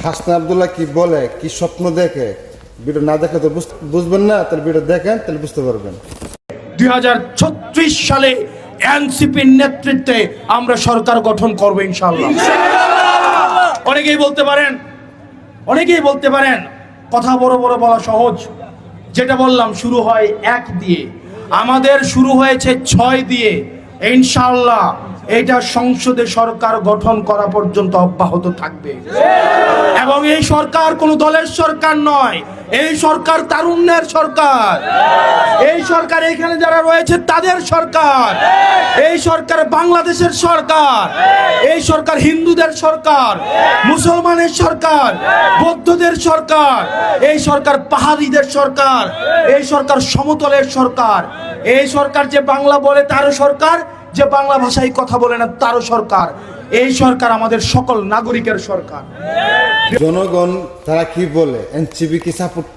হাসনা আব্দুল্লাহ কি বলে, কি স্বপ্ন দেখে, ভিডিও না দেখলে তো বুঝবেন না, তাহলে ভিডিও দেখেন, তাহলে বুঝতে পারবেন। 2036 সালে এনসিপির নেতৃত্বে আমরা সরকার গঠন করব ইনশাআল্লাহ। অনেকেই বলতে পারেন কথা বড় বড় বলা সহজ। যেটা বললাম শুরু হয় 1 দিয়ে, আমাদের শুরু হয়েছে 6 দিয়ে। ইনশাআল্লাহ এটা সংসদে সরকার গঠন করা পর্যন্ত অব্যাহত থাকবে। এবং এই সরকার কোনো দলের সরকার নয়, এই সরকার তারুণ্যের সরকার। এই সরকার এখানে যারা রয়েছে তাদের সরকার। এই সরকার বাংলাদেশের সরকার। এই সরকার হিন্দুদের সরকার, মুসলমানের সরকার, বৌদ্ধদের সরকার। এই সরকার পাহাড়িদের সরকার। এই সরকার সমতলের সরকার। এই সরকার যে বাংলা বলে তারও সরকার, যে বাংলা ভাষায় কথা বলে না তারও সরকার। এই সরকার আমাদের সকল নাগরিকের সরকার। জনগণ তারা কি বলে, এনসিপি কি সাপোর্ট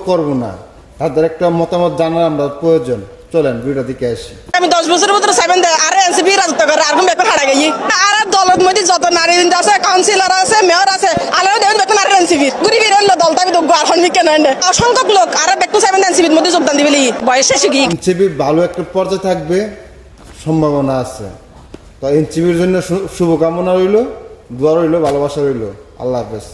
করব না, তাদের একটা মতামত জানার আমরা প্রয়োজন। চলেন ভিডিও দিকে আসি। আমি 10 বছরের ভিতরে 7 দেয় আর এনসিপি রাজত্ব করে আর কোন ব্যাপার হারা গেই আর দলের মধ্যে যত নারী আছে, কাউন্সিলর আছে, মেয়র আছে, আলাদা দেখুন বেতন আর এনসিপি গরিবের হলো দল তাই তো আর হন কেন অসংখ্য লোক আর বেতন 7 এনসিপির মধ্যে যোগদান দিবেলি বয়স শেষ কি এনসিপি ভালো একটা পর্যায়ে থাকবে সম্ভাবনা আছে। তো এনসিপির জন্য শুভকামনা রইল, দোয়া রইল, ভালোবাসা রইল। আল্লাহ হাফেজ।